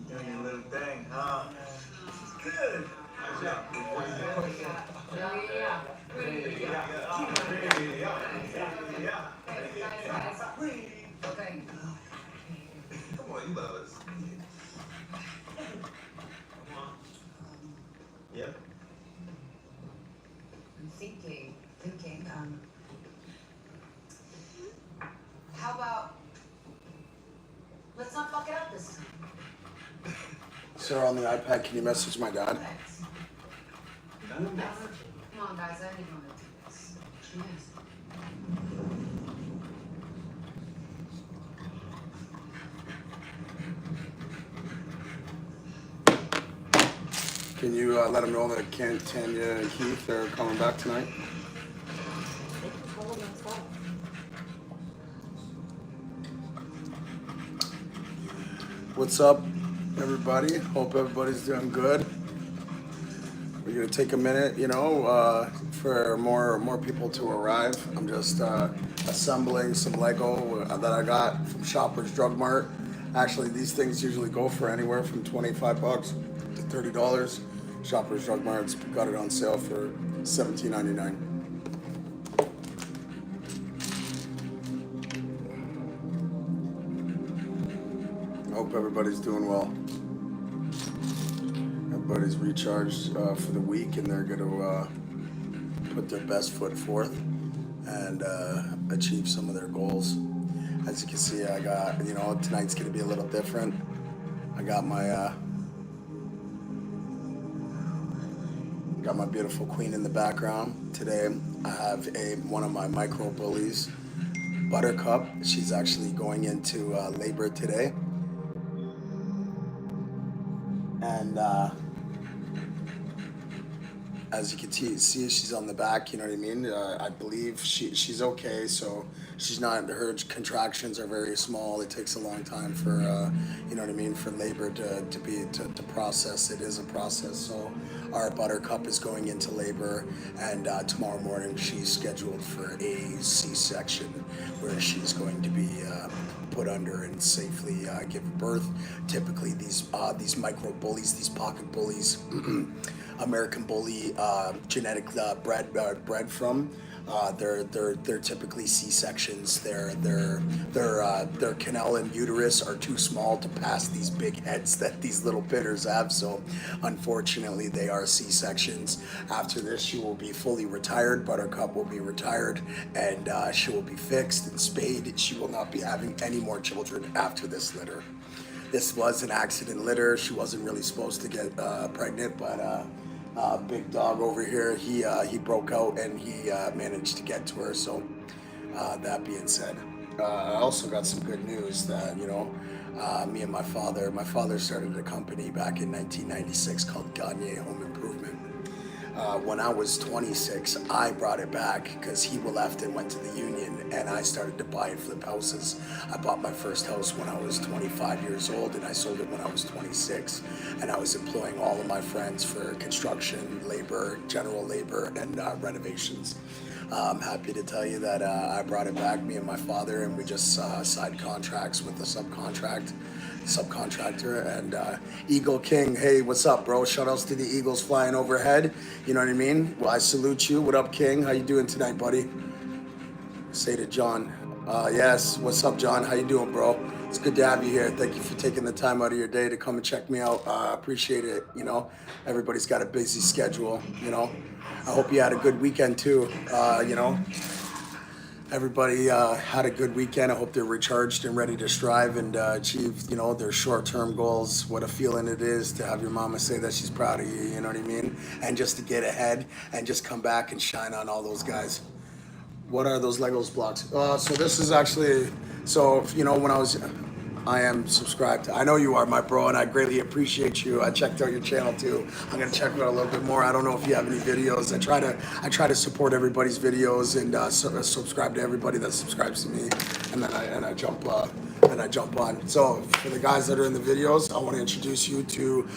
Doing your little thing, huh? Good. Okay. Come on, you love us. Come on. Yep. I'm thinking, how about, let's not fuck it up this time. Sir, on the iPad, can you message my dad? Come on, guys, I didn't want to do this. Cheers. Can you let him know that Tanya and Keith are coming back tonight? What's up, everybody? Hope everybody's doing good. We're gonna take a minute, for more people to arrive. I'm just assembling some Lego that I got from Shoppers Drug Mart. Actually, these things usually go for anywhere from $25 to $30. Shoppers Drug Mart's got it on sale for $17.99. Hope everybody's doing well. Everybody's recharged for the week, and they're going to put their best foot forth and achieve some of their goals. As you can see, I got, tonight's going to be a little different. I got my beautiful queen in the background. Today, I have one of my micro bullies, Buttercup. She's actually going into labor today. And as you can see, she's on the back, you know what I mean? I believe she's okay, so she's not, her contractions are very small. It takes a long time for, for labor to process. It is a process, so our Buttercup is going into labor, and tomorrow morning she's scheduled for a C-section where she's going to be put under and safely give birth. Typically, these micro bullies, these pocket bullies, American bully genetic bred from. They're typically C-sections. Their canal and uterus are too small to pass these big heads that these little bitters have. So, unfortunately, they are C-sections. After this, she will be fully retired. Buttercup will be retired, and she will be fixed and spayed. She will not be having any more children after this litter. This was an accident litter. She wasn't really supposed to get pregnant, but big dog over here, he broke out and he managed to get to her. So that being said, I also got some good news that me and my father started a company back in 1996 called Gagne Home Improvement. When I was 26, I brought it back because he left and went to the union, and I started to buy and flip houses. I bought my first house when I was 25 years old, and I sold it when I was 26. And I was employing all of my friends for construction, labor, general labor, and renovations. I'm happy to tell you that I brought it back, me and my father, and we just signed contracts with the subcontractor, and Eagle King, hey, what's up, bro? Shout outs to the Eagles flying overhead, you know what I mean? Well, I salute you. What up, King? How you doing tonight, buddy? Say to John. Yes, what's up, John? How you doing, bro? It's good to have you here. Thank you for taking the time out of your day to come and check me out. I appreciate it. Everybody's got a busy schedule. I hope you had a good weekend too. Everybody had a good weekend. I hope they're recharged and ready to strive and achieve, their short-term goals. What a feeling it is to have your mama say that she's proud of you, you know what I mean? And just to get ahead and just come back and shine on all those guys. What are those Legos blocks? So this is actually, when I am subscribed. I know you are, my bro, and I greatly appreciate you. I checked out your channel too. I'm gonna check it out a little bit more. I don't know if you have any videos. I try to support everybody's videos and subscribe to everybody that subscribes to me, and then I jump that I jump on. So for the guys that are in the videos, I want to introduce you to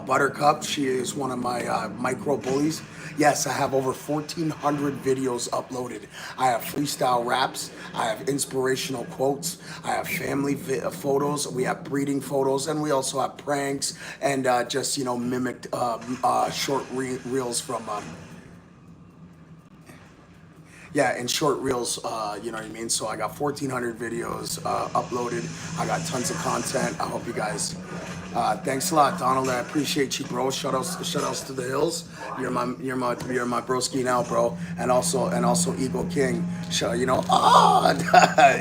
Buttercup. She is one of my micro bullies. Yes, I have over 1,400 videos uploaded. I have freestyle raps, I have inspirational quotes, I have family photos, we have breeding photos, and we also have pranks and just, you know, mimicked short reels from yeah, in short reels, you know what I mean? So I got 1,400 videos uploaded. I got tons of content. I hope you guys, thanks a lot, Donald. I appreciate you, bro. Shout outs to the hills. You're my broski now, bro. And also Eagle King. You know,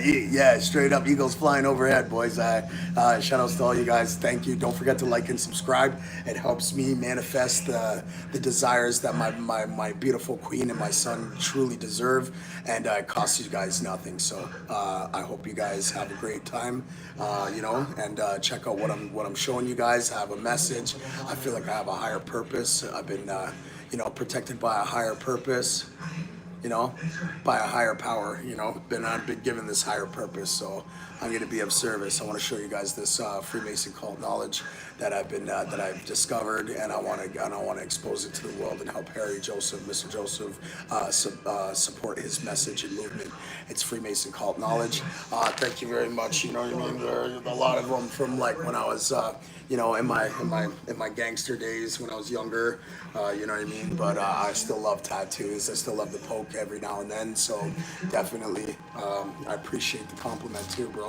yeah, straight up Eagles flying overhead, boys. Shout outs to all you guys. Thank you. Don't forget to like and subscribe. It helps me manifest the desires that my beautiful queen and my son truly deserve, and it costs you guys nothing. So I hope you guys have a great time, you know, and check out what I'm showing you guys. I have a message. I feel like I have a higher purpose. I've been you know, protected by a higher purpose, you know, by a higher power, you know, I've been given this higher purpose, so I'm going to be of service. I want to show you guys this Freemason cult knowledge that I've discovered, and I want to expose it to the world and help Harry Joseph, Mr. Joseph, support his message and movement. It's Freemason cult knowledge. Thank you very much. You know what I mean? There are a lot of them from like when I was, you know, in my gangster days when I was younger. You know what I mean? But I still love tattoos. I still love the poke every now and then. So definitely, I appreciate the compliment too, bro.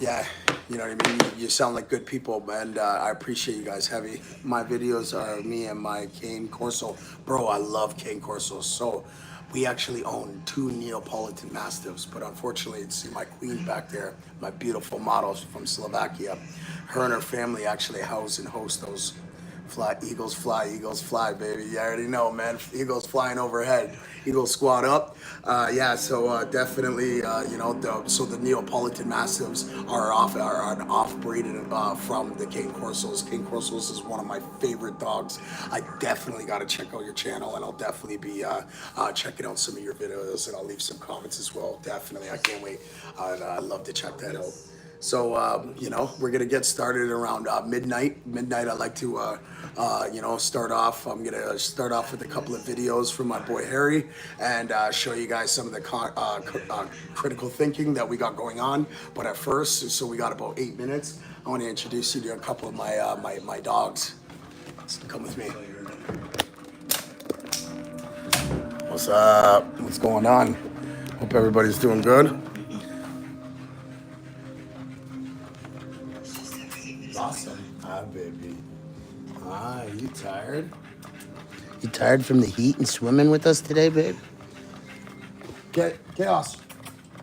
Yeah, you know what I mean? You sound like good people, and I appreciate you guys heavy. My videos are me and my Cane Corso. Bro, I love Cane Corso. So we actually own 2 Neapolitan Mastiffs, but unfortunately, see my queen back there, my beautiful model from Slovakia. Her and her family actually house and host those Eagles fly, baby. You already know, man. Eagles flying overhead. Eagles squad up. Yeah, so definitely, you know, so the Neapolitan Mastiffs are an off-breed from the Cane Corsos. Cane Corsos is one of my favorite dogs. I definitely got to check out your channel, and I'll definitely be checking out some of your videos, and I'll leave some comments as well. Definitely, I can't wait. I'd love to check that out. So, you know, we're going to get started around midnight. Midnight, I like to, you know, start off. I'm going to start off with a couple of videos from my boy Harry and show you guys some of the critical thinking that we got going on. But at first, so we got about 8 minutes, I want to introduce you to a couple of my dogs. Come with me. What's up? What's going on? Hope everybody's doing good. Awesome. Hi, baby. Hi, you tired? You tired from the heat and swimming with us today, babe? Chaos.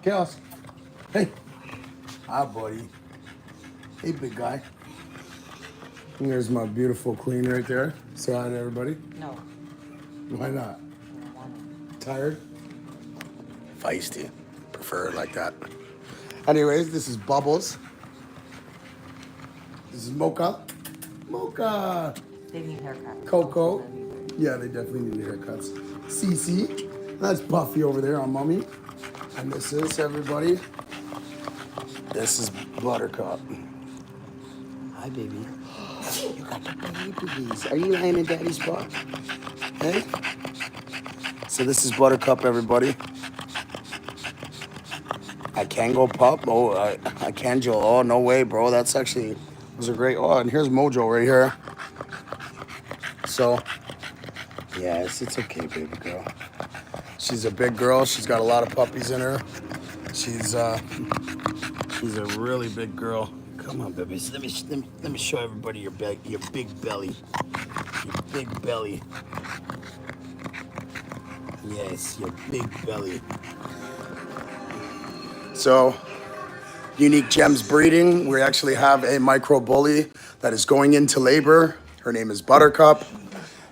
Hey. Hi, buddy. Hey, big guy. And there's my beautiful queen right there. Say hi to everybody. No. Why not? Tired? Feisty. Prefer it like that. Anyways, this is Bubbles. This is Mocha. They need haircuts. Coco. Yeah, they definitely need haircuts. Cece. That's Buffy over there on Mummy. And this is, everybody, this is Buttercup. Hi, baby. You got the babies. Are you lying in Daddy's butt? Hey? So this is Buttercup, everybody. I can go pup. Oh, I can Joe. Oh, no way, bro. That's actually, those are great. Oh, and here's Mojo right here. So, yes, it's okay, baby girl. She's a big girl. She's got a lot of puppies in her. She's a really big girl. Come on, baby. So let me show everybody your big belly. Your big belly. Yes, your big belly. So, Unique Gems Breeding. We actually have a micro bully that is going into labor. Her name is Buttercup.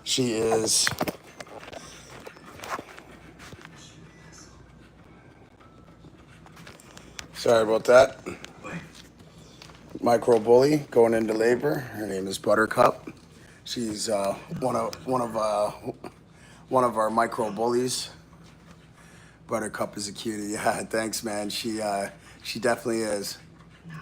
She is sorry about that. Micro bully going into labor. Her name is Buttercup. She's one of our micro bullies. Buttercup is a cutie. Yeah, thanks, man. She definitely is. No.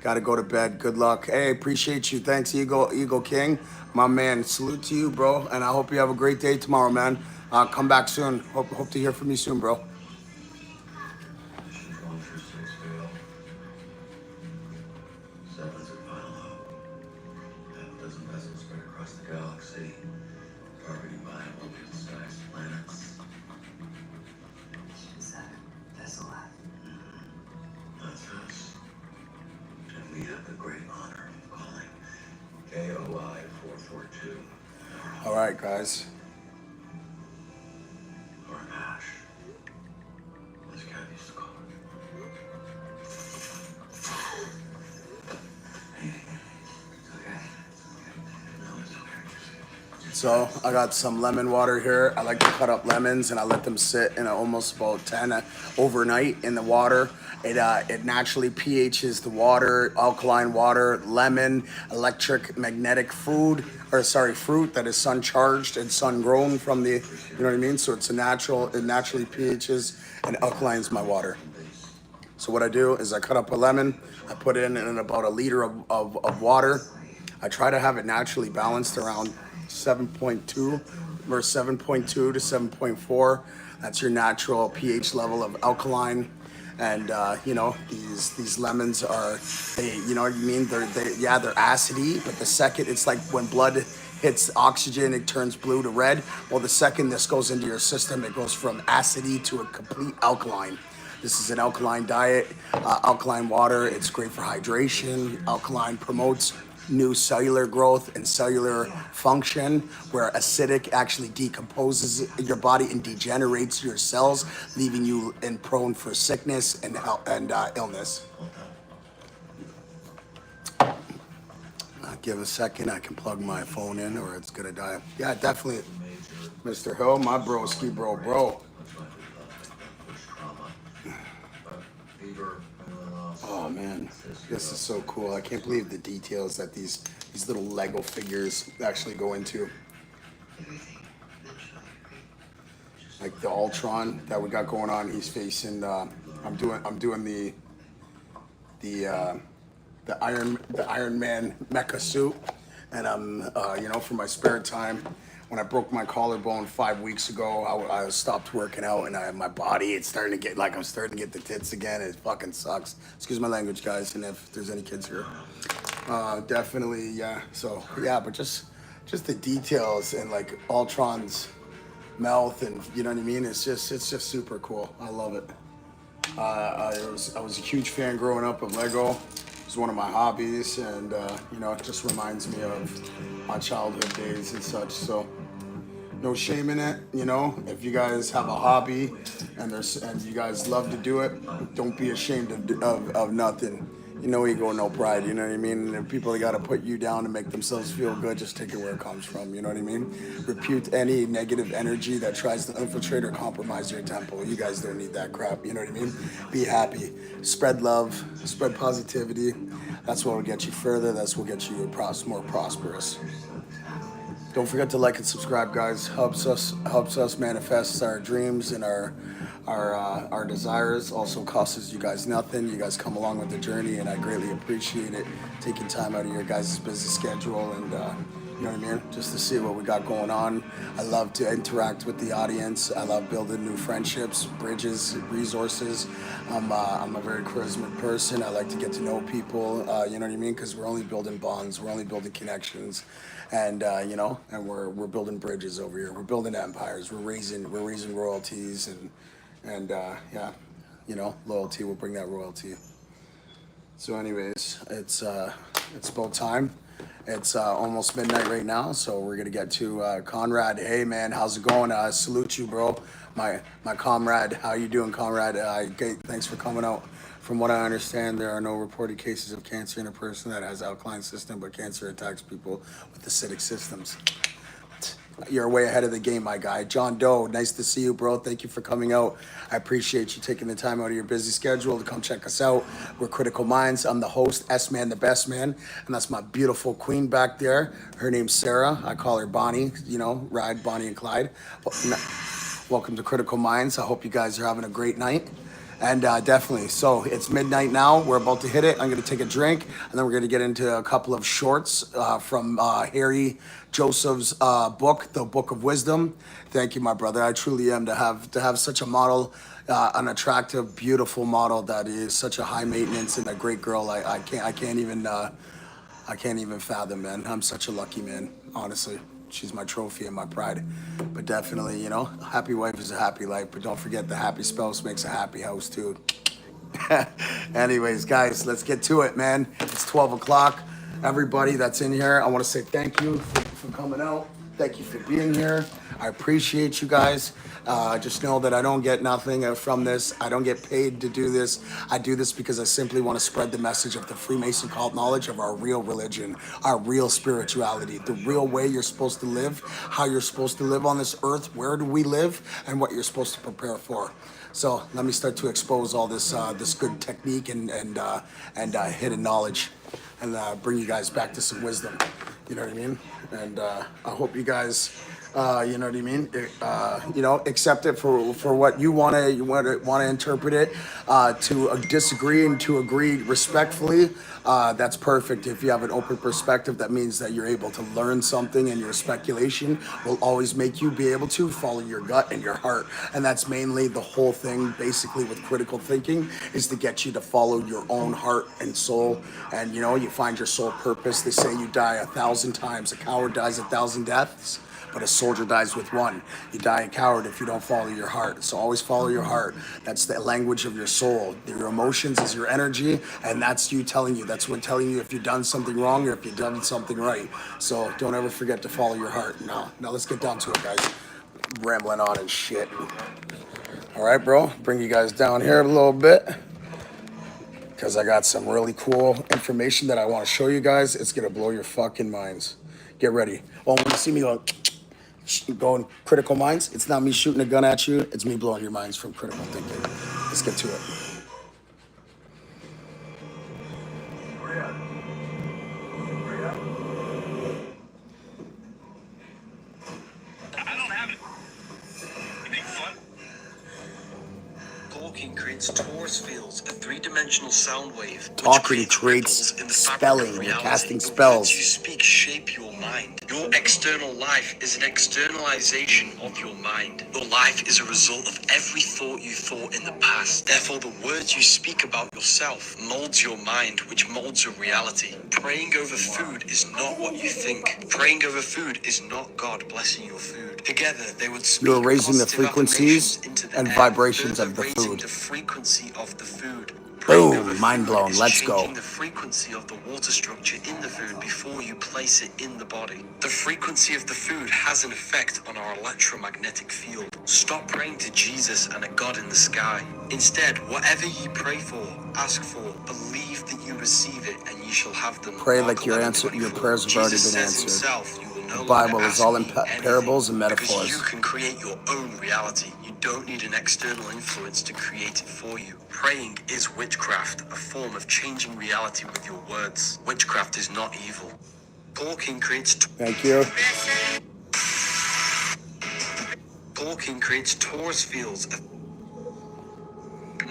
Got to go to bed. Good luck. Hey, appreciate you. Thanks, Eagle King. My man, salute to you, bro. And I hope you have a great day tomorrow, man. Come back soon. Hope to hear from you soon, bro. Mission 1 through 6 failed. 7's at final hope. Half a dozen vessels spread across the galaxy, targeting viable good-sized planets. Mission 7. Vessel left. That's us. And we have the great honor of calling KOI 442. All right, guys. Or Ash, as Cat used to call it. So I got some lemon water here. I like to cut up lemons and I let them sit in almost about 10 overnight in the water. It naturally pHs the water, alkaline water, lemon, electric magnetic fruit that is sun charged and sun grown from the, you know what I mean? So it's it naturally pHs and alkalines my water. So what I do is I cut up a lemon, I put it in about a liter of water. I try to have it naturally balanced around 7.2 or 7.2 to 7.4. That's your natural pH level of alkaline. And these lemons are, you know what I mean? They're acidy, but the second it's like when blood hits oxygen, it turns blue to red. Well, the second this goes into your system, it goes from acidy to a complete alkaline. This is an alkaline diet, alkaline water. It's great for hydration. Alkaline promotes new cellular growth and cellular function, where acidic actually decomposes your body and degenerates your cells, leaving you prone for sickness and illness. Give a second, I can plug my phone in or it's gonna die. Yeah, definitely. Mr. Hill, my broski bro. Oh man, this is so cool. I can't believe the details that these little Lego figures actually go into. Everything eventually agreed. Like the Ultron that we got going on, he's facing. I'm doing the Iron Man mecha suit, and I'm for my spare time. When I broke my collarbone 5 weeks ago, I stopped working out, and my body, I'm starting to get the tits again. It fucking sucks. Excuse my language, guys, and if there's any kids here, definitely, yeah. So yeah, but just the details and like Ultron's mouth, and you know what I mean. It's just super cool. I love it. I was a huge fan growing up of Lego. It's one of my hobbies, and it just reminds me of my childhood days and such. So no shame in it. If you guys have a hobby and you guys love to do it, don't be ashamed of nothing. No ego, no pride, you know what I mean? And if people got to put you down to make themselves feel good, just take it where it comes from, you know what I mean? Repute any negative energy that tries to infiltrate or compromise your temple. You guys don't need that crap, you know what I mean? Be happy, spread love, spread positivity. That's what will get you further. That's what will get you more prosperous. Don't forget to like and subscribe, guys. Helps us manifest our dreams and our desires. Also costs you guys nothing. You guys come along with the journey, and I greatly appreciate it. Taking time out of your guys' busy schedule, and you know what I mean, just to see what we got going on. I love to interact with the audience. I love building new friendships, bridges, resources. I'm a very charismatic person. I like to get to know people. You know what I mean? Because we're only building bonds. We're only building connections. And and we're building bridges over here. We're building empires. We're raising royalties, and loyalty will bring that royalty. So, anyways, it's about time. It's almost midnight right now, so we're gonna get to Conrad. Hey man, how's it going? Salute you, bro. My comrade. How you doing, comrade? Thanks for coming out. From what I understand, there are no reported cases of cancer in a person that has alkaline system, but cancer attacks people with acidic systems. You're way ahead of the game, my guy. John Doe, nice to see you, bro. Thank you for coming out. I appreciate you taking the time out of your busy schedule to come check us out. We're Critical Minds. I'm the host, SMan Da Best Man, and that's my beautiful queen back there. Her name's Sarah. I call her Bonnie, ride Bonnie and Clyde. Welcome to Critical Minds. I hope you guys are having a great night. And definitely, so it's midnight now. We're about to hit it. I'm going to take a drink, and then we're going to get into a couple of shorts from Harry Joseph's book, The Book of Wisdom. Thank you, my brother. I truly am to have such a model, an attractive, beautiful model that is such a high maintenance and a great girl. I can't even fathom, man. I'm such a lucky man, honestly. She's my trophy and my pride. But definitely, you know, a happy wife is a happy life. But don't forget, the happy spouse makes a happy house, too. Anyways, guys, let's get to it, man. It's 12 o'clock. Everybody that's in here, I want to say thank you for coming out. Thank you for being here. I appreciate you guys. Just know that I don't get nothing from this. I don't get paid to do this. I do this because I simply want to spread the message of the Freemason cult knowledge of our real religion, our real spirituality, the real way you're supposed to live, how you're supposed to live on this earth, where do we live, and what you're supposed to prepare for. So let me start to expose all this this good technique and hidden knowledge, and bring you guys back to some wisdom. You know what I mean? And I hope you guys, you know what I mean? You know, accept it for what you want to interpret it. To disagree and to agree respectfully, that's perfect. If you have an open perspective, that means that you're able to learn something, and your speculation will always make you be able to follow your gut and your heart. And that's mainly the whole thing, basically, with critical thinking, is to get you to follow your own heart and soul. And, you know, you find your soul purpose. They say you die 1,000 times. A coward dies 1,000 deaths, but a soldier dies with one. You die a coward if you don't follow your heart. So always follow your heart. That's the language of your soul. Your emotions is your energy, and that's you telling you. That's what telling you if you've done something wrong or if you've done something right. So don't ever forget to follow your heart. Now let's get down to it, guys. Rambling on and shit. All right, bro. Bring you guys down here a little bit, because I got some really cool information that I want to show you guys. It's going to blow your fucking minds. Get ready. Oh, when you see me going critical minds, it's not me shooting a gun at you. It's me blowing your minds from critical thinking. Let's get to it. I don't have it. You make fun? Talking creates torus fields, a three-dimensional sound wave. Talking creates spelling. You're casting spells. The words you speak shape your mind. Your external life is an externalization of your mind. Your life is a result of every thought you thought in the past. Therefore, the words you speak about yourself molds your mind, which molds your reality. Praying over food is not what you think. Praying over food is not God blessing your food. Together, they would speak You're raising the positive frequencies affirmations into the and air, vibrations further of the raising food. the frequency of the food. Boom, mind blown. Let's go. Changing the frequency of the water structure in the food before you place it in the body. The frequency of the food has an effect on our electromagnetic field. Stop praying to Jesus and a God in the sky. Instead, whatever ye pray for, ask for, believe that you receive it, and ye shall have them. Pray Mark like your 11:24. your prayers have already Jesus been says answered. himself, you will no The Bible longer is all in ask me anything, parables and because metaphors. you can create your own reality. You don't need an external influence to create it for you. Praying is witchcraft, a form of changing reality with your words. Witchcraft is not evil. Talking creates Thank you. torus fields.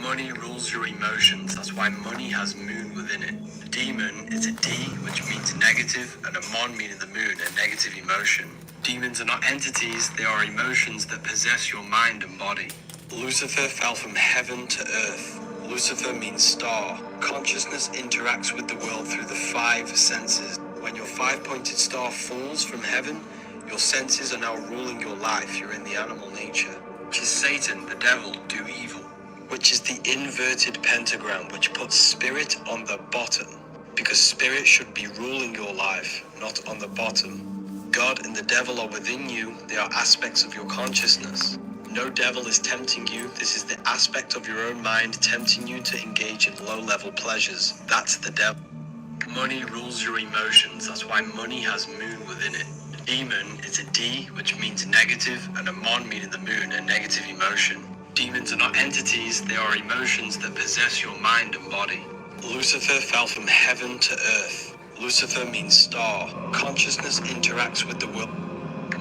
Money rules your emotions. That's why money has moon within it. Demon is a D, which means negative, and a mon meaning the moon, a negative emotion. Demons are not entities, they are emotions that possess your mind and body. Lucifer fell from heaven to earth. Lucifer means star. Consciousness interacts with the world through the five senses. When your five-pointed star falls from heaven, your senses are now ruling your life. You're in the animal nature, which is Satan, the devil, do evil, which is the inverted pentagram, which puts spirit on the bottom, because spirit should be ruling your life, not on the bottom. God and the devil are within you. They are aspects of your consciousness. No devil is tempting you. This is the aspect of your own mind tempting you to engage in low-level pleasures. That's the devil. Money rules your emotions. That's why money has moon within it. Demon is a D, which means negative, and a mon meaning the moon, a negative emotion. Demons are not entities, they are emotions that possess your mind and body. Lucifer fell from heaven to earth. Lucifer means star. Consciousness interacts with the world.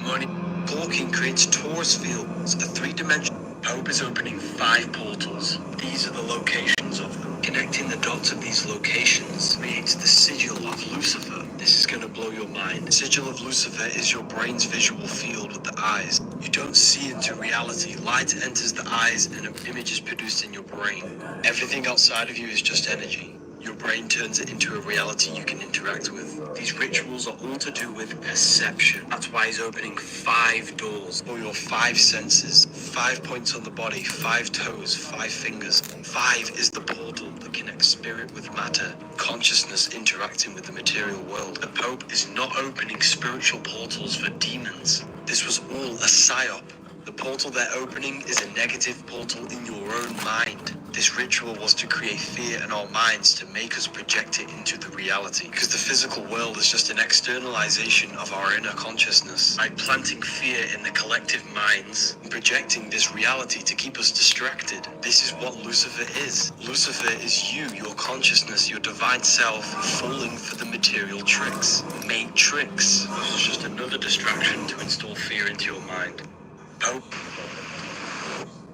Money. Gawking creates torus fields, a three-dimensional. Pope is opening 5 portals. These are the locations of them. Connecting the dots of these locations creates the sigil of Lucifer. This is going to blow your mind. The sigil of Lucifer is your brain's visual field with the eyes. You don't see into reality. Light enters the eyes and an image is produced in your brain. Everything outside of you is just energy. Your brain turns it into a reality you can interact with. These rituals are all to do with perception. That's why he's opening 5 doors for your 5 senses. 5 points on the body, 5 toes, 5 fingers. 5 is the portal that connects spirit with matter, consciousness interacting with the material world. The Pope is not opening spiritual portals for demons. This was all a psyop. The portal they're opening is a negative portal in your own mind. This ritual was to create fear in our minds to make us project it into the reality. Because the physical world is just an externalization of our inner consciousness. By planting fear in the collective minds and projecting this reality to keep us distracted. This is what Lucifer is. Lucifer is you, your consciousness, your divine self, falling for the material tricks. Make tricks. This is just another distraction to install fear into your mind. Pope.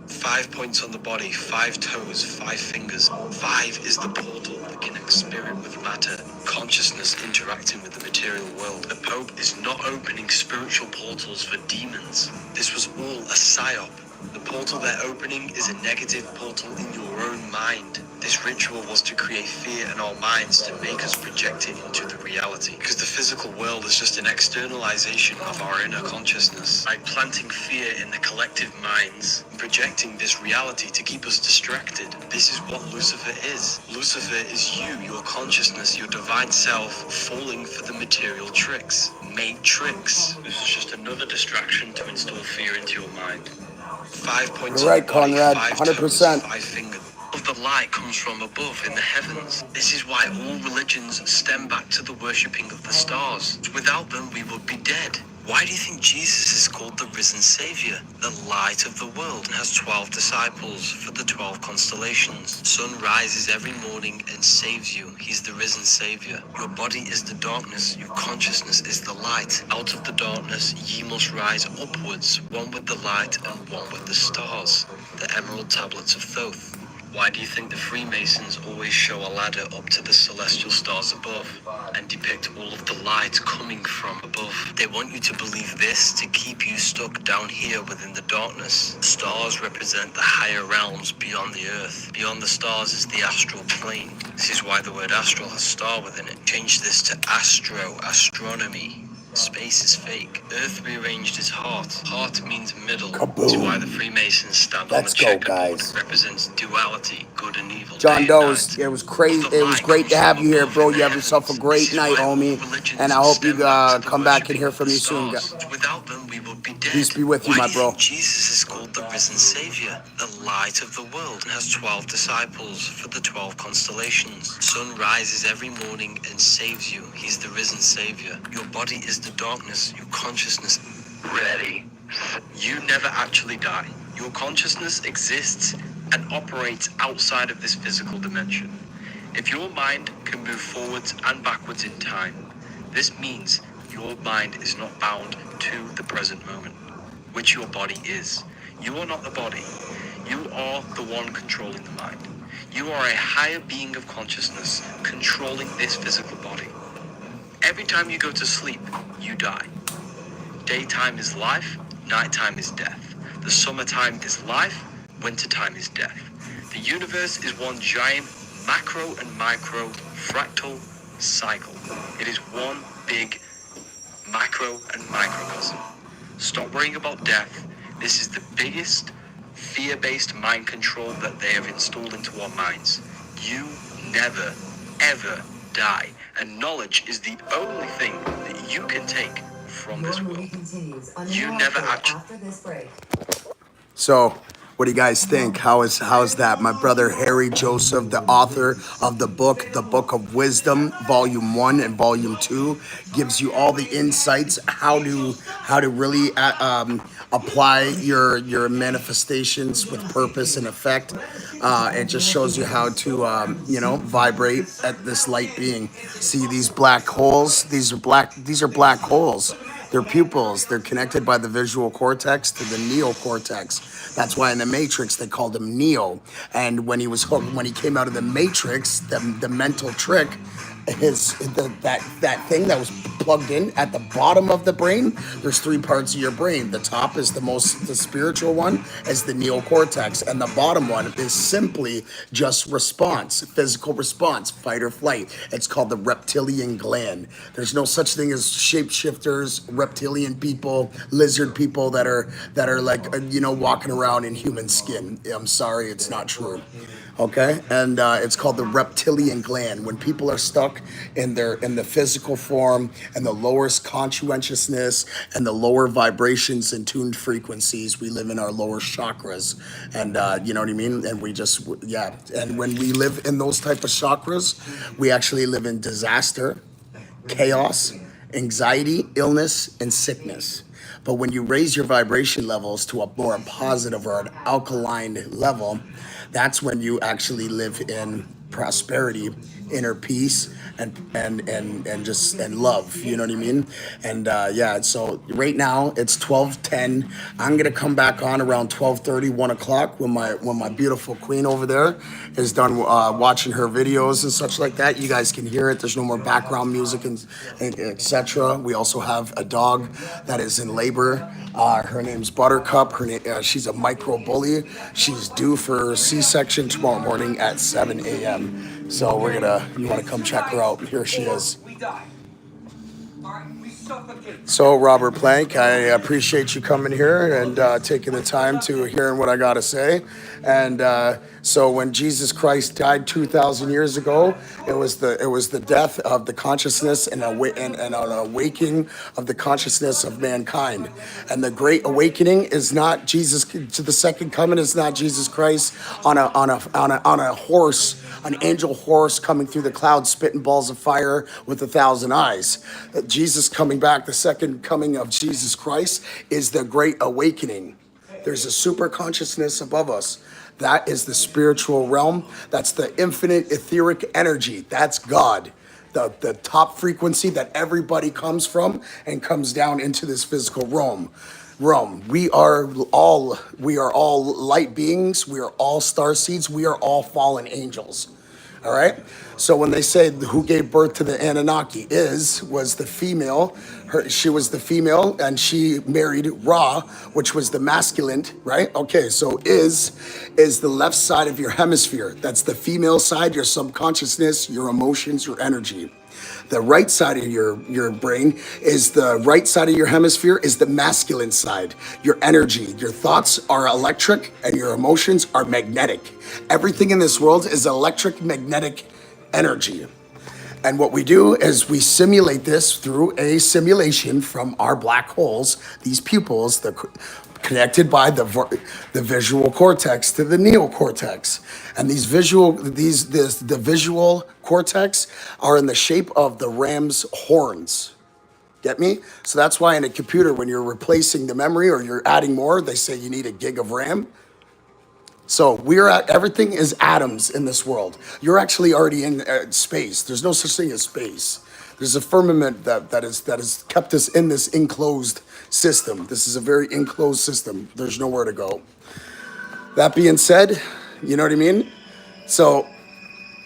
5 points on the body, 5 toes, 5 fingers. 5 is the portal that connects spirit with matter, consciousness interacting with the material world. The Pope is not opening spiritual portals for demons. This was all a psyop. The portal they're opening is a negative portal in your own mind. This ritual was to create fear in our minds to make us project it into the reality. Because the physical world is just an externalization of our inner consciousness. By planting fear in the collective minds and projecting this reality to keep us distracted. This is what Lucifer is. Lucifer is you, your consciousness, your divine self, falling for the material tricks. Make tricks. This is just another distraction to install fear into your mind. 5 points You're right, on the body, Conrad. 5 100%. toes, 5 fingers. Of the light comes from above in the heavens. This is why all religions stem back to the worshipping of the stars. Without them, we would be dead. Why do you think Jesus is called the risen Savior, the light of the world, and has 12 disciples for the 12 constellations? Sun rises every morning and saves you. He's the risen Savior. Your body is the darkness, your consciousness is the light. Out of the darkness, ye must rise upwards, one with the light and one with the stars, the emerald tablets of Thoth. Why do you think the Freemasons always show a ladder up to the celestial stars above and depict all of the light coming from above? They want you to believe this to keep you stuck down here within the darkness. The stars represent the higher realms beyond the earth. Beyond the stars is the astral plane. This is why the word astral has star within it. Change this to astronomy. Space is fake. Earth rearranged is heart. Heart means middle. Kaboom. This is why the Freemasons stand Let's on a go, checkerboard. guys. It represents duality, good and evil. John day Doe, and night. it was great. It was great to have you here, bro. You have yourself a great night, homie. And I hope you come back and hear from you soon. Without them, we would be dead. Peace be with you, Why my do bro. think Jesus is called the risen Savior, the light of the world, and has 12 disciples for the 12 constellations? Sun rises every morning and saves you. He's the risen Savior. Your body is the darkness, your consciousness. Ready. You never actually die. Your consciousness exists and operates outside of this physical dimension. If your mind can move forwards and backwards in time, this means your mind is not bound to the present moment, which your body is. You are not the body. You are the one controlling the mind. You are a higher being of consciousness controlling this physical body. Every time you go to sleep, you die. Daytime is life, nighttime is death. The summertime is life, wintertime is death. The universe is one giant macro and micro fractal cycle. It is one big macro and microcosm. Stop worrying about death. This is the biggest fear-based mind control that they have installed into our minds. You never, ever die. And knowledge is the only thing that you can take from this world. You never actually. So, what do you guys think? How's that? My brother Harry Joseph, the author of the Book of Wisdom, Volume 1 and Volume 2, gives you all the insights how to really apply your manifestations with purpose and effect. It just shows you how to vibrate at this light being. See these black holes? These are black holes. Their pupils, they're connected by the visual cortex to the neocortex. That's why in the Matrix they called him Neo. And when he was hooked, when he came out of the Matrix, the mental trick, that thing that was plugged in at the bottom of the brain. There's three parts of your brain. The top is the spiritual one, is the neocortex, and the bottom one is simply just response, physical response, fight or flight. It's called the reptilian gland. There's no such thing as shapeshifters, reptilian people, lizard people that are like walking around in human skin. I'm sorry, it's not true. Okay, and it's called the reptilian gland. When people are stuck in the physical form and the lowest conscientiousness and the lower vibrations and tuned frequencies, we live in our lower chakras, and you know what I mean. And and when we live in those type of chakras, we actually live in disaster, chaos, anxiety, illness, and sickness. But when you raise your vibration levels to a more positive or an alkaline level, that's when you actually live in prosperity, inner peace, and love. You know what I mean? And so right now it's 12:10. I'm gonna come back on around 12:30, 1 o'clock when my beautiful queen over there is done watching her videos and such like that. You guys can hear it. There's no more background music and etc. We also have a dog that is in labor. Her name's Buttercup. She's a micro bully. She's due for C-section tomorrow morning at 7 a.m. So you want to come check her out. Here she is. So Robert Plank, I appreciate you coming here and taking the time to hearing what I got to say. And so when Jesus Christ died 2,000 years ago, it was the death of the consciousness and an awakening of the consciousness of mankind. And the Great Awakening is not Jesus. To the second coming is not Jesus Christ on a horse, an angel horse coming through the clouds, spitting balls of fire with 1,000 eyes. Jesus coming back, the second coming of Jesus Christ, is the Great Awakening. There's a super consciousness above us. That is the spiritual realm. That's the infinite etheric energy. That's God. The top frequency that everybody comes from and comes down into this physical realm. We are all light beings. We are all star seeds. We are all fallen angels. All right. So when they say who gave birth to the Anunnaki was the female. She was the female, and she married Ra, which was the masculine, right? Okay, so is the left side of your hemisphere. That's the female side, your subconsciousness, your emotions, your energy. The right side of your brain is the right side of your hemisphere is the masculine side. Your energy, your thoughts are electric, and your emotions are magnetic. Everything in this world is electric magnetic energy. And what we do is we simulate this through a simulation from our black holes, these pupils, connected by the visual cortex to the neocortex. And the visual cortex are in the shape of the ram's horns. Get me? So that's why in a computer, when you're replacing the memory or you're adding more, they say you need a gig of RAM. So everything is atoms in this world. You're actually already in space. There's no such thing as space. There's a firmament that has kept us in this enclosed system. This is a very enclosed system. There's nowhere to go. That being said, you know what I mean? So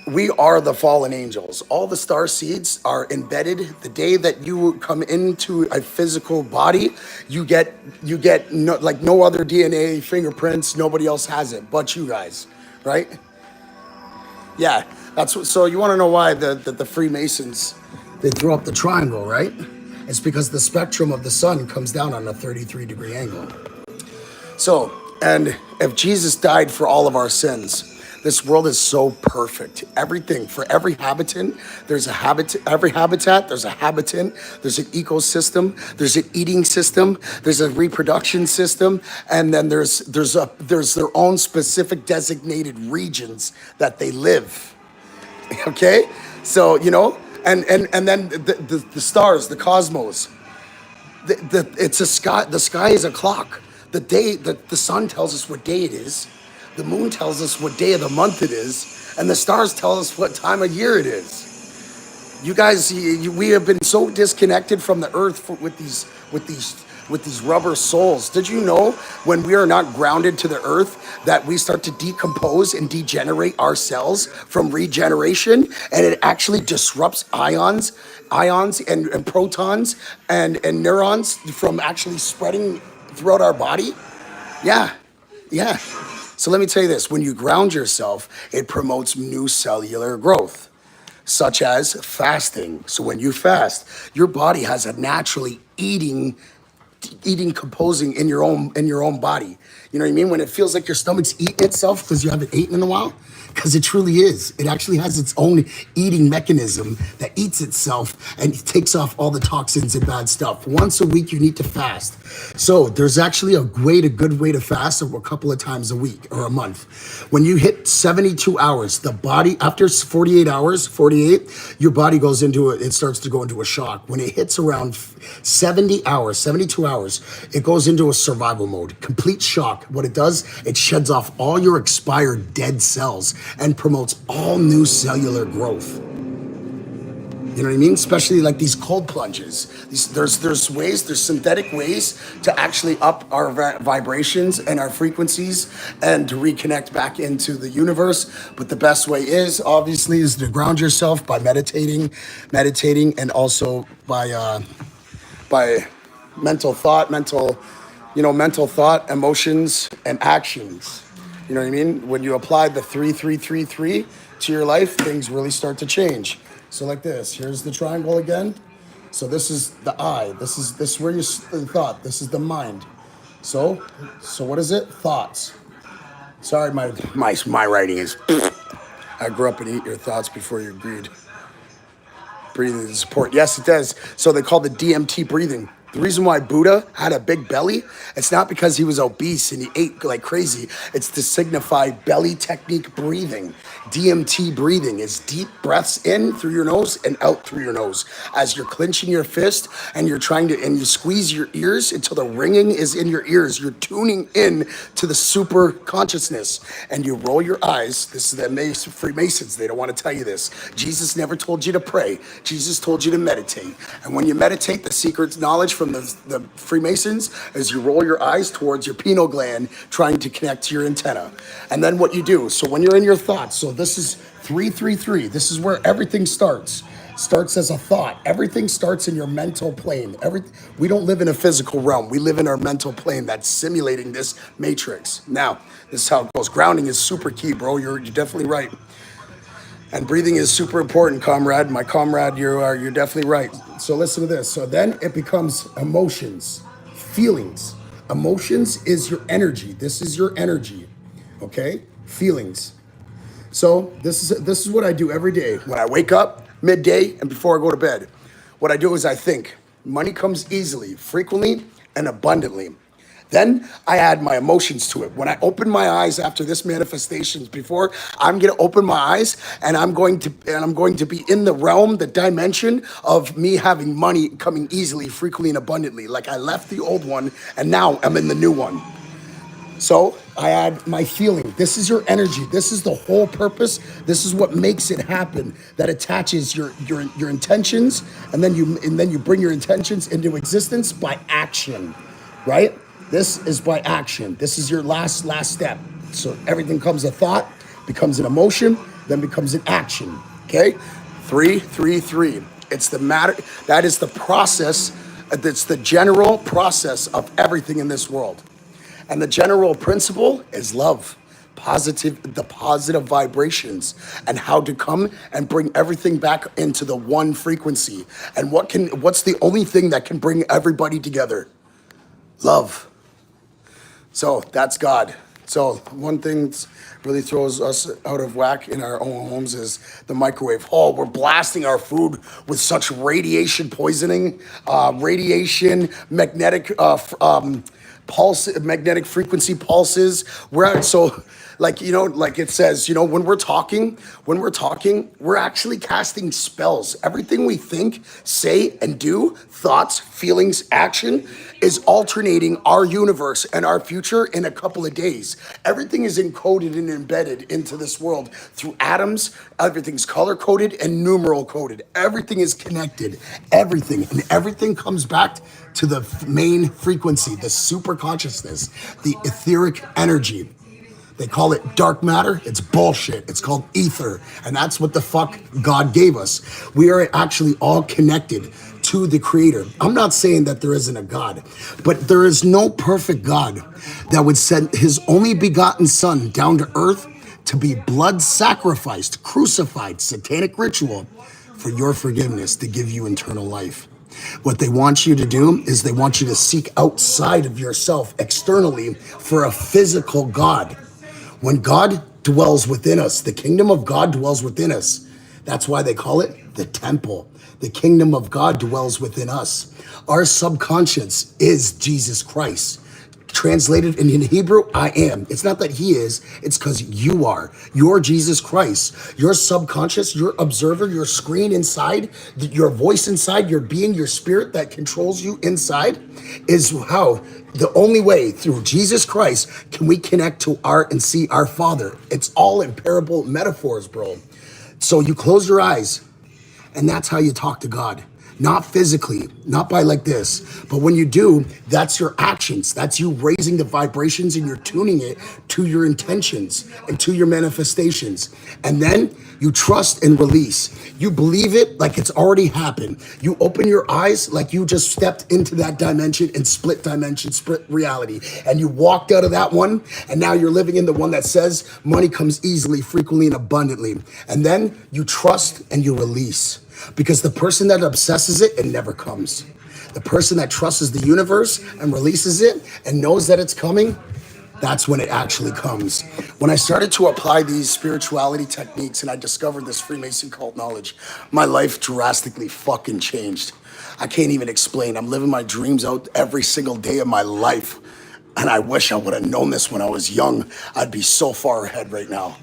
we are the fallen angels. All the star seeds are embedded. The day that you come into a physical body, you get no other DNA, fingerprints, nobody else has it but you guys, right? Yeah, so you want to know why the Freemasons, they threw up the triangle, right? It's because the spectrum of the sun comes down on a 33-degree angle. So, and if Jesus died for all of our sins, this world is so perfect. Everything, for every habitant, there's a habitat. Every habitat, there's a habitant. There's an ecosystem. There's an eating system. There's a reproduction system, and then there's their own specific designated regions that they live. Okay, so and then the stars, the cosmos. It's a sky. The sky is a clock. The sun tells us what day it is. The moon tells us what day of the month it is, and the stars tell us what time of year it is. You guys, we have been so disconnected from the earth with these rubber soles. Did you know when we are not grounded to the earth that we start to decompose and degenerate our cells from regeneration, and it actually disrupts ions and protons and neurons from actually spreading throughout our body? Yeah, yeah. So let me tell you this, when you ground yourself, it promotes new cellular growth, such as fasting. So when you fast, your body has a naturally composing in your own body. You know what I mean? When it feels like your stomach's eating itself because you haven't eaten in a while, because it truly is. It actually has its own eating mechanism that eats itself and takes off all the toxins and bad stuff. Once a week, you need to fast. So there's actually a good way to fast a couple of times a week or a month. When you hit 72 hours, the body, after 48 hours, your body goes into it starts to go into a shock. When it hits around 72 hours, it goes into a survival mode, complete shock. What it does, it sheds off all your expired dead cells and promotes all new cellular growth. You know what I mean? Especially like these cold plunges. There's synthetic ways to actually up our vibrations and our frequencies and to reconnect back into the universe. But the best way is to ground yourself by meditating, and also by mental thought, emotions, and actions. You know what I mean? When you apply the 3-3-3-3 to your life, things really start to change. So like this, here's the triangle again. So this is the I, this is where you the thought, this is the mind. So what is it? Thoughts. Sorry, my writing is, I grew up and eat your thoughts before you agreed. Breathing to support. Yes, it does. So they call the DMT breathing. The reason why Buddha had a big belly, it's not because he was obese and he ate like crazy. It's to signify belly technique breathing. DMT breathing is deep breaths in through your nose and out through your nose. As you're clenching your fist and you squeeze your ears until the ringing is in your ears. You're tuning in to the super consciousness and you roll your eyes. This is the Freemasons. They don't want to tell you this. Jesus never told you to pray. Jesus told you to meditate. And when you meditate, the secret knowledge from the Freemasons is you roll your eyes towards your pineal gland, trying to connect to your antenna. And then what you do, so when you're in your thoughts, so this is 3-3-3. This is where everything starts as a thought. Everything starts in your mental plane. We don't live in a physical realm. We live in our mental plane that's simulating this matrix. Now, this is how it goes. Grounding is super key, bro. You're definitely right. And breathing is super important, comrade. My comrade, you're definitely right. So listen to this. So then it becomes emotions, feelings. Emotions is your energy. This is your energy, okay? Feelings. So this is what I do every day. When I wake up, midday, and before I go to bed. What I do is I think. Money comes easily, frequently, and abundantly. Then I add my emotions to it. When I open my eyes after this manifestations, before I'm gonna open my eyes and I'm going to be in the realm, the dimension of me having money coming easily, frequently, and abundantly. Like I left the old one and now I'm in the new one. So I add my feeling. This is your energy. This is the whole purpose. This is what makes it happen. That attaches your intentions, and then you bring your intentions into existence by action, right? This is by action. This is your last step. So everything comes a thought, becomes an emotion, then becomes an action. Okay? 3-3-3. It's the matter. That is the process. It's the general process of everything in this world. And the general principle is love, the positive vibrations, and how to come and bring everything back into the one frequency. And what's the only thing that can bring everybody together? Love. So that's God. So one thing that really throws us out of whack in our own homes is the microwave. Oh, we're blasting our food with such radiation poisoning, magnetic magnetic frequency pulses. Like it says, when we're talking, we're actually casting spells. Everything we think, say, and do, thoughts, feelings, action, is alternating our universe and our future in a couple of days. Everything is encoded and embedded into this world through atoms. Everything's color coded and numeral coded. Everything is connected. Everything. And everything comes back to the main frequency, the super consciousness, the etheric energy. They call it dark matter. It's bullshit. It's called ether. And that's what the fuck God gave us. We are actually all connected to the creator. I'm not saying that there isn't a God, but there is no perfect God that would send his only begotten son down to earth to be blood sacrificed, crucified, satanic ritual for your forgiveness, to give you eternal life. What they want you to do is they want you to seek outside of yourself externally for a physical God. When God dwells within us, the kingdom of God dwells within us. That's why they call it the temple. The kingdom of God dwells within us. Our subconscious is Jesus Christ. Translated in Hebrew, I am. It's not that he is, it's because you are. You're Jesus Christ. Your subconscious, your observer, your screen inside, your voice inside, your being, your spirit that controls you inside is how the only way through Jesus Christ can we connect to our and see our Father. It's all in parable metaphors, bro. So you close your eyes and that's how you talk to God. Not physically, not by like this, but when you do, that's your actions. That's you raising the vibrations and you're tuning it to your intentions and to your manifestations. And then you trust and release. You believe it like it's already happened. You open your eyes like you just stepped into that dimension and split dimension, split reality. And you walked out of that one and now you're living in the one that says money comes easily, frequently, and abundantly. And then you trust and you release. Because the person that obsesses it, it never comes. The person that trusts the universe and releases it and knows that it's coming, that's when it actually comes. When I started to apply these spirituality techniques and I discovered this Freemason cult knowledge, my life drastically fucking changed. I can't even explain. I'm living my dreams out every single day of my life. And I wish I would have known this when I was young. I'd be so far ahead right now.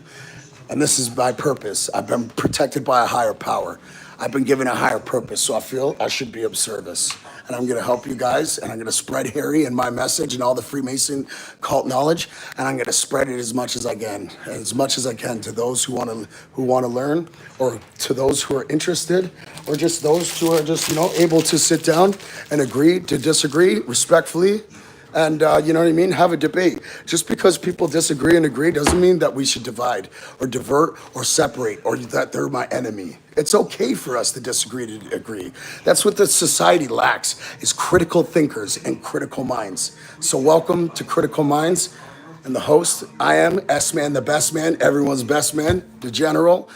And this is my purpose. I've been protected by a higher power. I've been given a higher purpose, so I feel I should be of service. And I'm gonna help you guys, and I'm gonna spread Harry and my message and all the Freemason cult knowledge, and I'm gonna spread it as much as I can, to those who wanna learn, or to those who are interested, or just those who are just, able to sit down and agree to disagree respectfully. And you know what I mean? Have a debate. Just because people disagree and agree doesn't mean that we should divide or divert or separate or that they're my enemy. It's okay for us to disagree to agree. That's what the society lacks, is critical thinkers and critical minds. So welcome to Critical Minds. And the host, I am SMan Da Best Man, everyone's best man, the general.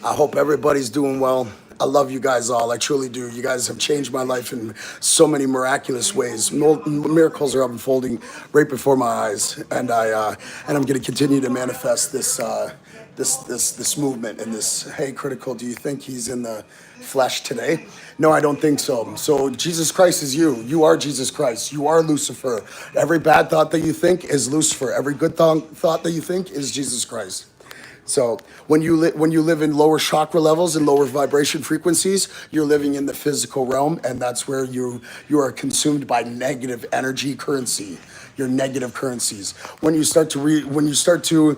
I hope everybody's doing well. I love you guys all. I truly do. You guys have changed my life in so many miraculous ways. Miracles are unfolding right before my eyes, and I'm going to continue to manifest this movement and this. Hey, Critical, do you think he's in the flesh today? No, I don't think so. So Jesus Christ is you. You are Jesus Christ. You are Lucifer. Every bad thought that you think is Lucifer. Every good thought that you think is Jesus Christ. So when you live in lower chakra levels and lower vibration frequencies, you're living in the physical realm, and that's where you are consumed by negative energy currency, your negative currencies. When you start to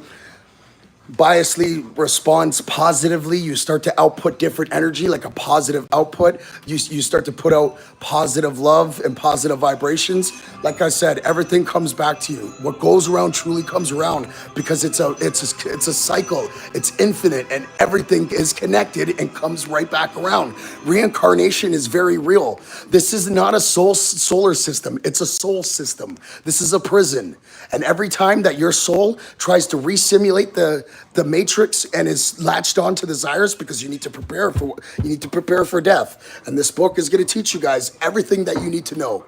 biasly responds positively, you start to output different energy, like a positive output. You start to put out positive love and positive vibrations. Like I said, everything comes back to you. What goes around truly comes around, because it's a cycle. It's infinite, and everything is connected and comes right back around. Reincarnation is very real. This is not a solar system. It's a soul system. This is a prison. And every time that your soul tries to re-simulate the matrix and is latched on to desires, because you need to prepare for death. And this book is going to teach you guys everything that you need to know.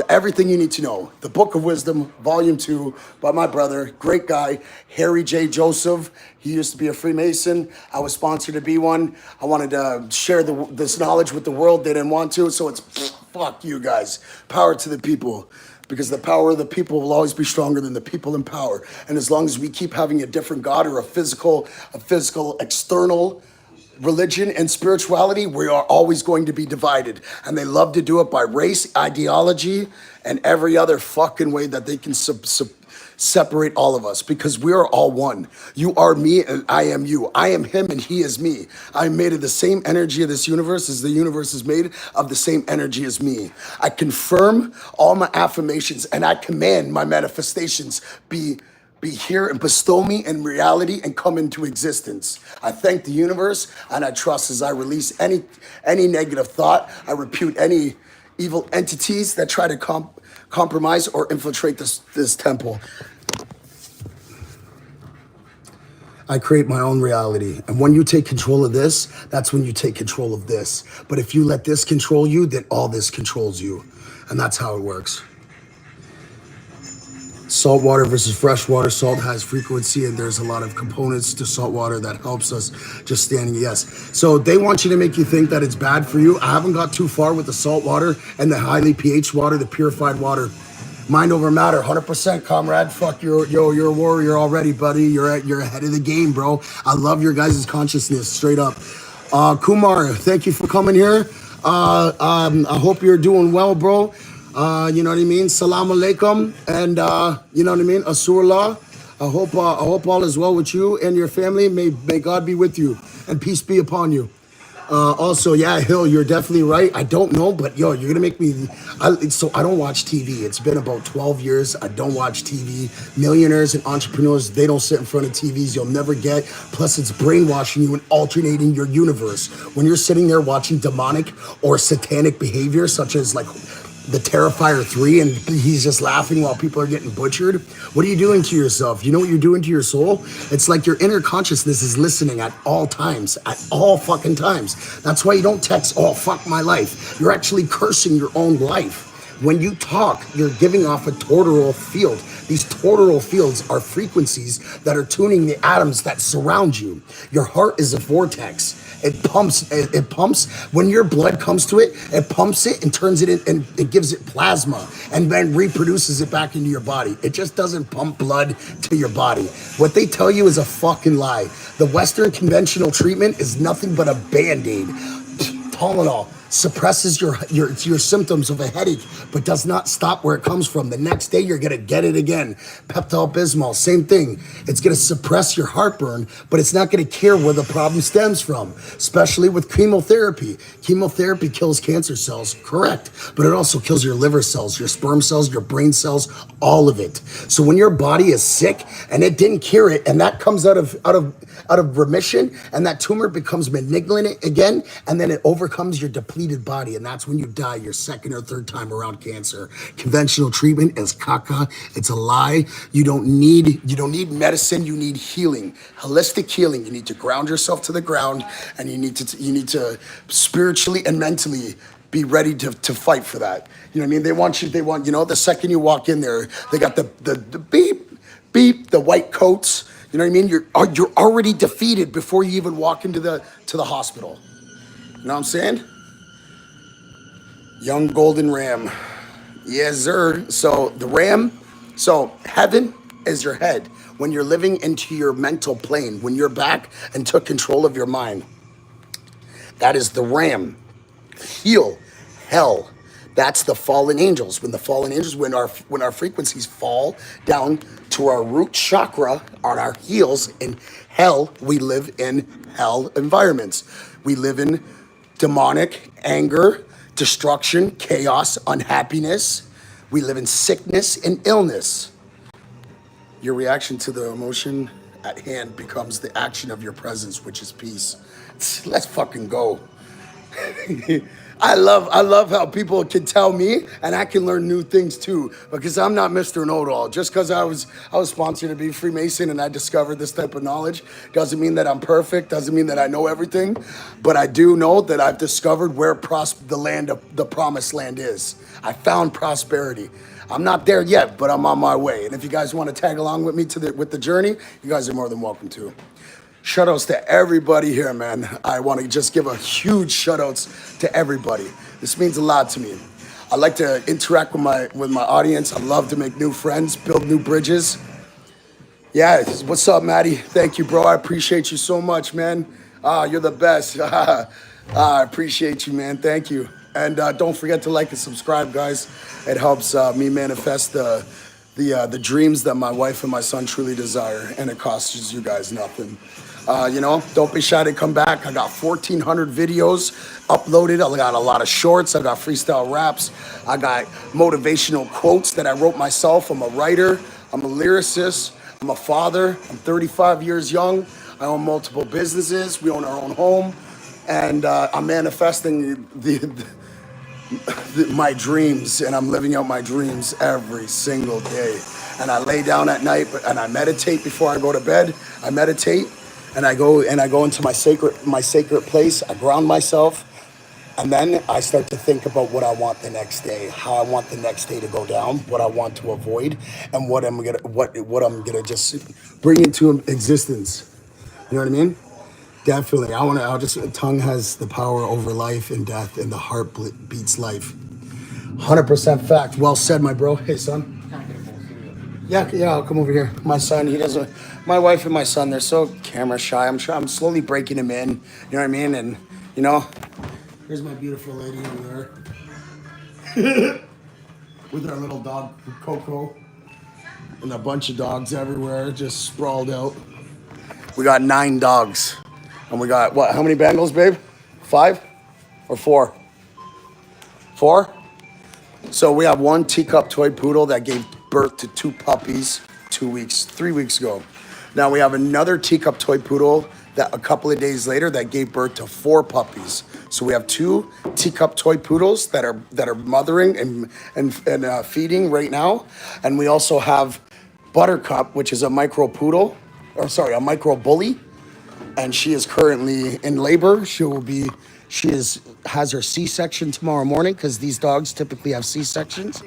Everything you need to know. The Book of Wisdom, Volume 2, by my brother, great guy, Harry J. Joseph. He used to be a Freemason. I was sponsored to be one. I wanted to share this knowledge with the world. They didn't want to, so it's fuck you guys. Power to the people. Because the power of the people will always be stronger than the people in power. And as long as we keep having a different God, or a physical external religion and spirituality, we are always going to be divided. And they love to do it by race, ideology, and every other fucking way that they can separate all of us, because we are all one. You are me and I am you. I am him and he is me. I'm made of the same energy of this universe as the universe is made of the same energy as me. I confirm all my affirmations and I command my manifestations be here and bestow me in reality and come into existence. I thank the universe and I trust as I release any negative thought. I repute any evil entities that try to compromise or infiltrate this temple. I create my own reality. And when you take control of this, that's when you take control of this. But if you let this control you, then all this controls you. And that's how it works. Salt water versus fresh water. Salt has frequency and there's a lot of components to salt water that helps us just standing. Yes. So they want you to make you think that it's bad for you. I haven't got too far with the salt water and the highly pH water, the purified water. Mind over matter, 100%, comrade. Fuck, you're a warrior already, buddy. You're ahead of the game, bro. I love your guys' consciousness, straight up. Kumar, thank you for coming here. I hope you're doing well, bro. You know what I mean? Salam alaikum, and you know what I mean? Asurullah. I hope all is well with you and your family. May God be with you, and peace be upon you. Also, yeah, Hill, you're definitely right. I don't know, but yo, you're gonna make me. So I don't watch TV. It's been about 12 years. I don't watch TV. Millionaires and entrepreneurs, they don't sit in front of TVs. You'll never get. Plus, it's brainwashing you and alternating your universe. When you're sitting there watching demonic or satanic behavior, such as like the Terrifier 3, and he's just laughing while people are getting butchered. What are you doing to yourself? You know what you're doing to your soul? It's like your inner consciousness is listening at all times, at all fucking times. That's why you don't text, oh, fuck my life. You're actually cursing your own life. When you talk, you're giving off a toroidal field. These toroidal fields are frequencies that are tuning the atoms that surround you. Your heart is a vortex. It pumps. When your blood comes to it, it pumps it and turns it in, and it gives it plasma and then reproduces it back into your body. It just doesn't pump blood to your body. What they tell you is a fucking lie. The Western conventional treatment is nothing but a Band-Aid. Tylenol suppresses your symptoms of a headache, but does not stop where it comes from. The next day, you're gonna get it again. Pepto-Bismol, same thing. It's gonna suppress your heartburn, but it's not gonna cure where the problem stems from, especially with chemotherapy. Chemotherapy kills cancer cells, correct, but it also kills your liver cells, your sperm cells, your brain cells, all of it. So when your body is sick and it didn't cure it, and that comes out of remission, and that tumor becomes malignant again, and then it overcomes your depleted body, and that's when you die your second or third time around cancer. Conventional treatment is caca. It's a lie. You don't need medicine. You need healing, holistic healing. You need to ground yourself to the ground, and you need to spiritually and mentally be ready to fight for that. You know what I mean? They want you know, the second you walk in there, they got the beep, the white coats. You know what I mean? You're already defeated before you even walk into the hospital. You know what I'm saying? Young golden ram. Yes, sir. So the ram, so heaven is your head. When you're living into your mental plane, when you're back and took control of your mind, that is the ram. Heal, hell. That's the fallen angels. When our frequencies fall down to our root chakra on our heels in hell, we live in hell environments. We live in demonic anger, destruction, chaos, unhappiness. We live in sickness and illness. Your reaction to the emotion at hand becomes the action of your presence, which is peace. Let's fucking go. I love how people can tell me, and I can learn new things too, because I'm not Mr. Know-it-all. Just because I was sponsored to be Freemason and I discovered this type of knowledge doesn't mean that I'm perfect, doesn't mean that I know everything, but I do know that I've discovered where the promised land is. I found prosperity. I'm not there yet, but I'm on my way. And if you guys want to tag along with me with the journey, you guys are more than welcome to. Shoutouts to everybody here, man. I want to just give a huge shoutouts to everybody. This means a lot to me. I like to interact with my audience. I love to make new friends, build new bridges. Yeah, what's up, Maddie? Thank you, bro. I appreciate you so much, man. You're the best. I appreciate you, man. Thank you. And don't forget to like and subscribe, guys. It helps me manifest the dreams that my wife and my son truly desire, and it costs you guys nothing. You know, don't be shy to come back. I got 1,400 videos uploaded. I got a lot of shorts. I got freestyle raps. I got motivational quotes that I wrote myself. I'm a writer. I'm a lyricist. I'm a father. I'm 35 years young. I own multiple businesses. We own our own home. And I'm manifesting my dreams, and I'm living out my dreams every single day. And I lay down at night and I meditate before I go to bed. I meditate and I go into my sacred place. I ground myself, and then I start to think about what I want the next day, how I want the next day to go down, what I want to avoid, and what I'm gonna just bring into existence. You know what I mean? Definitely. Tongue has the power over life and death, and the heart beats life. 100% fact. Well said, my bro. Hey, son. Yeah, I'll come over here. My son, my wife and my son, they're so camera shy. I'm slowly breaking them in. You know what I mean? And, you know, here's my beautiful lady over there. With our little dog, Coco. And a bunch of dogs everywhere, just sprawled out. We got 9 dogs. And we got, what, how many Bengals, babe? 5 or 4? 4? So we have 1 teacup toy poodle that gave birth to 2 puppies 3 weeks ago. Now we have another teacup toy poodle that a couple of days later that gave birth to 4 puppies. So we have 2 teacup toy poodles that are mothering and feeding right now. And we also have Buttercup, which is a micro bully. And she is currently in labor. Has her C-section tomorrow morning, because these dogs typically have C-sections.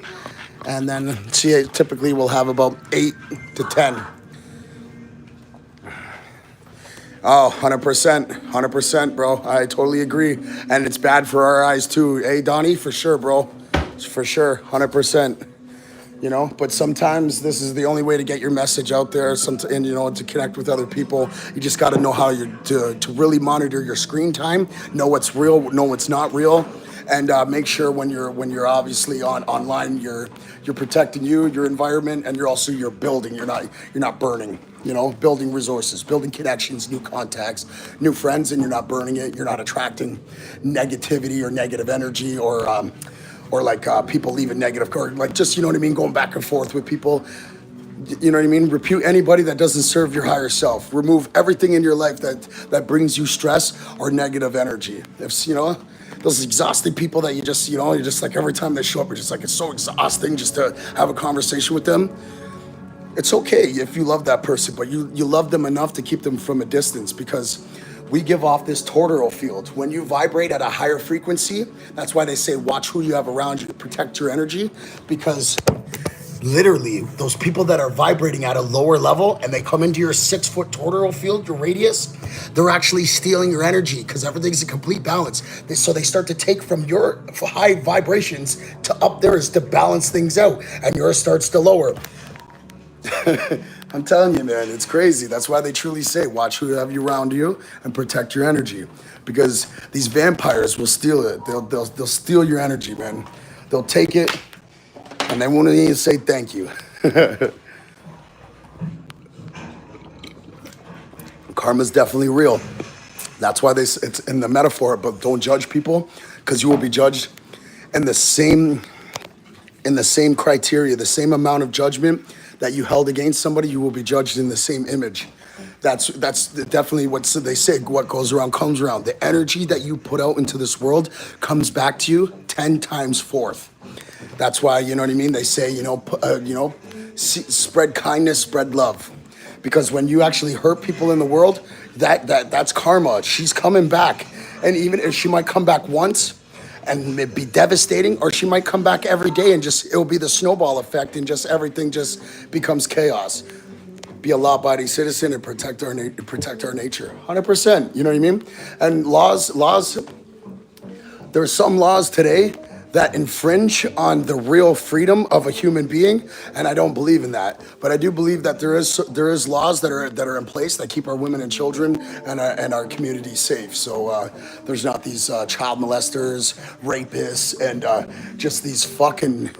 And then she typically will have about 8 to 10. Oh, 100%, bro. I totally agree. And it's bad for our eyes too. Hey, Donnie, for sure, bro. For sure, 100%. You know, but sometimes this is the only way to get your message out there, and you know, to connect with other people. You just got to know how to really monitor your screen time, know what's real, know what's not real, and make sure when you're obviously online, you're protecting your environment, and you're building. You're not burning. You know, building resources, building connections, new contacts, new friends, and you're not burning it. You're not attracting negativity or negative energy or like people leaving negative, or like, just, you know what I mean, going back and forth with people. You know what I mean? Repute anybody that doesn't serve your higher self. Remove everything in your life that brings you stress or negative energy. If, you know, those exhausting people that you're just like, every time they show up, you're just like, it's so exhausting just to have a conversation with them. It's okay if you love that person, but you love them enough to keep them from a distance, because we give off this toroidal field. When you vibrate at a higher frequency, that's why they say watch who you have around you to protect your energy, because literally those people that are vibrating at a lower level and they come into your 6-foot toroidal field, your radius, they're actually stealing your energy, because everything's in complete balance. So they start to take from your high vibrations to up theirs to balance things out, and yours starts to lower. I'm telling you, man, it's crazy. That's why they truly say, watch who you have around you and protect your energy. Because these vampires will steal it. They'll steal your energy, man. They'll take it, and they won't even say thank you. Karma's definitely real. That's why it's in the metaphor, but don't judge people, because you will be judged in the same criteria, the same amount of judgment that you held against somebody, you will be judged in the same image. That's definitely what they say. What goes around comes around. The energy that you put out into this world comes back to you 10 times forth. That's why, you know what I mean? They say, spread kindness, spread love. Because when you actually hurt people in the world, that's karma. She's coming back. And even if she might come back once, and it'd be devastating, or she might come back every day and it'll be the snowball effect, and just everything just becomes chaos. Be a law-abiding citizen and protect our nature. 100%, you know what I mean? And laws, there's some laws today that infringe on the real freedom of a human being, and I don't believe in that. But I do believe that there is laws that are in place that keep our women and children and our community safe. So there's not these child molesters, rapists, and just these fucking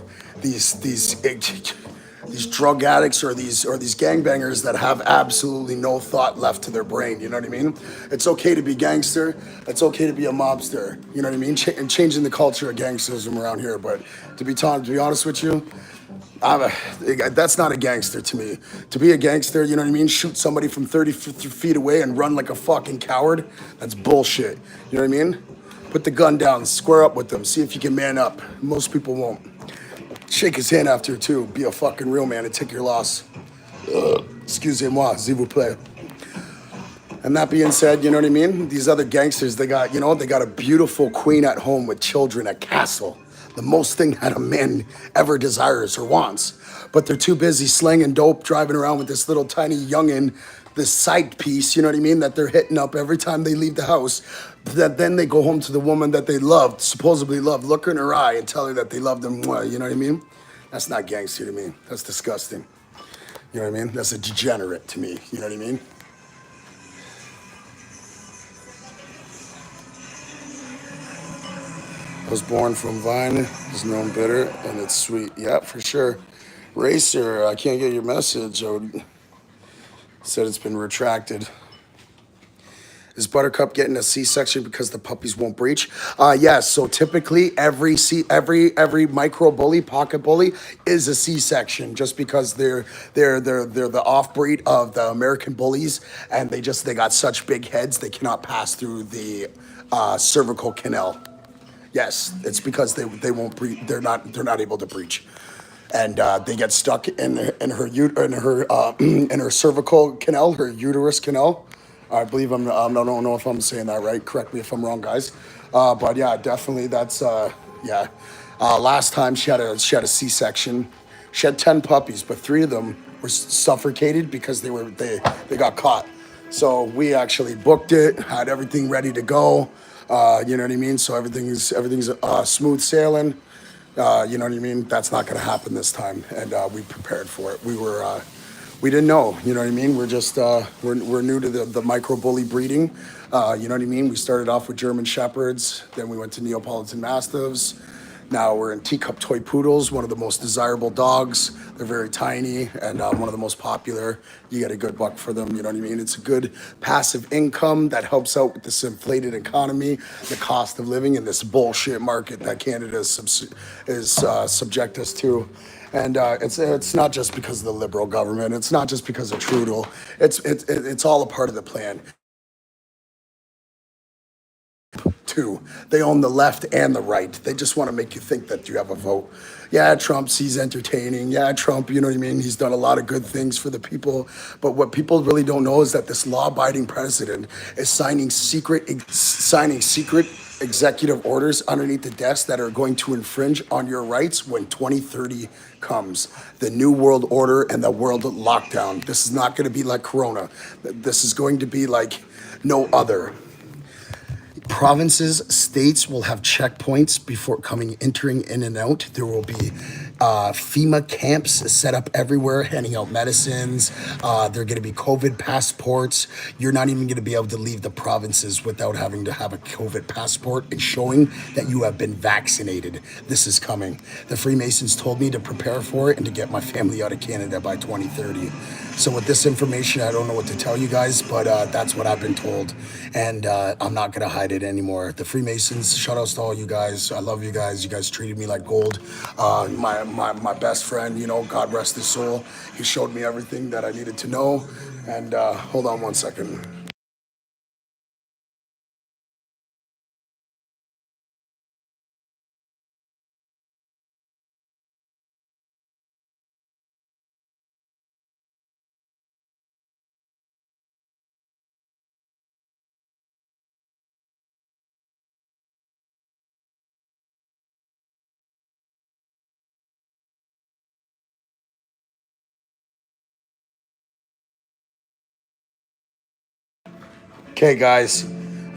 these drug addicts or these gangbangers that have absolutely no thought left to their brain. You know what I mean? It's okay to be gangster. It's okay to be a mobster. You know what I mean? And changing the culture of gangsterism around here. But to be honest with you, that's not a gangster to me. To be a gangster, you know what I mean? Shoot somebody from 30 feet away and run like a fucking coward. That's bullshit. You know what I mean? Put the gun down, square up with them, see if you can man up. Most people won't. Shake his hand after too. Be a fucking real man and take your loss. Excusez-moi, s'il vous plaît. And that being said, you know what I mean? These other gangsters, they got a beautiful queen at home with children, a castle. The most thing that a man ever desires or wants. But they're too busy slanging dope, driving around with this little tiny youngin', this side piece, you know what I mean, that they're hitting up every time they leave the house. That then they go home to the woman that they loved, supposedly loved, look her in her eye and tell her that they love them more, you know what I mean? That's not gangster to me. That's disgusting. You know what I mean? That's a degenerate to me, you know what I mean? I was born from vine, is known bitter, and it's sweet. Yeah, for sure. Racer, I can't get your message. Said it's been retracted. Is Buttercup getting a C-section because the puppies won't breach? Yes. So typically, every micro bully, pocket bully, is a C-section, just because they're the off-breed of the American bullies, and they got such big heads they cannot pass through the cervical canal. Yes, it's because they won't breach. They're not able to breach, and they get stuck in her cervical canal, her uterus canal. I believe I don't know if I'm saying that right. Correct me if I'm wrong, guys. But yeah, definitely that's yeah. Last time she had a C-section. She had 10 puppies, but 3 of them were suffocated because they got caught. So we actually booked it, had everything ready to go. You know what I mean? So everything's smooth sailing. You know what I mean? That's not going to happen this time, and we prepared for it. We didn't know. You know what I mean? We're just we're new to the micro bully breeding. You know what I mean? We started off with German Shepherds, then we went to Neapolitan Mastiffs. Now we're in teacup toy poodles, one of the most desirable dogs. They're very tiny and one of the most popular. You get a good buck for them, you know what I mean? It's a good passive income that helps out with this inflated economy, the cost of living in this bullshit market that Canada is subject us to. And it's not just because of the Liberal government. It's not just because of Trudeau. It's all a part of the plan. Too. They own the left and the right. They just want to make you think that you have a vote. Yeah, he's entertaining. Yeah, Trump, you know what I mean? He's done a lot of good things for the people. But what people really don't know is that this law-abiding president is signing secret executive orders underneath the desk that are going to infringe on your rights when 2030 comes. The new world order and the world lockdown. This is not going to be like Corona. This is going to be like no other. Provinces, states will have checkpoints before entering in and out. There will be FEMA camps set up everywhere, handing out medicines. There are going to be COVID passports. You're not even going to be able to leave the provinces without having to have a COVID passport and showing that you have been vaccinated. This is coming. The Freemasons told me to prepare for it and to get my family out of Canada by 2030. So with this information, I don't know what to tell you guys, but that's what I've been told. And I'm not going to hide it anymore. The Freemasons, shout outs to all you guys. I love you guys. You guys treated me like gold. My best friend, you know, God rest his soul. He showed me everything that I needed to know. And hold on one second. Okay, guys,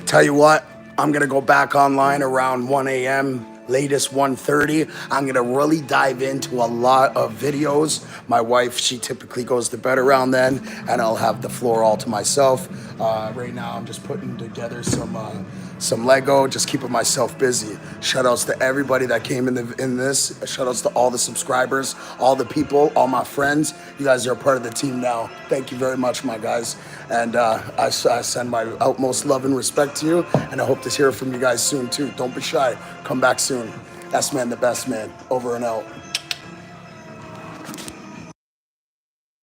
tell you what, I'm going to go back online around 1 a.m. latest 1:30. I'm gonna really dive into a lot of videos. My wife, she typically goes to bed around then, and I'll have the floor all to myself. Right now, I'm just putting together some Lego, just keeping myself busy. Shout outs to everybody that came in this. Shout outs to all the subscribers, all the people, all my friends. You guys are a part of the team now. Thank you very much, my guys. And I send my utmost love and respect to you, and I hope to hear from you guys soon too. Don't be shy. Come back soon. SMan Da Best Man. Over and out.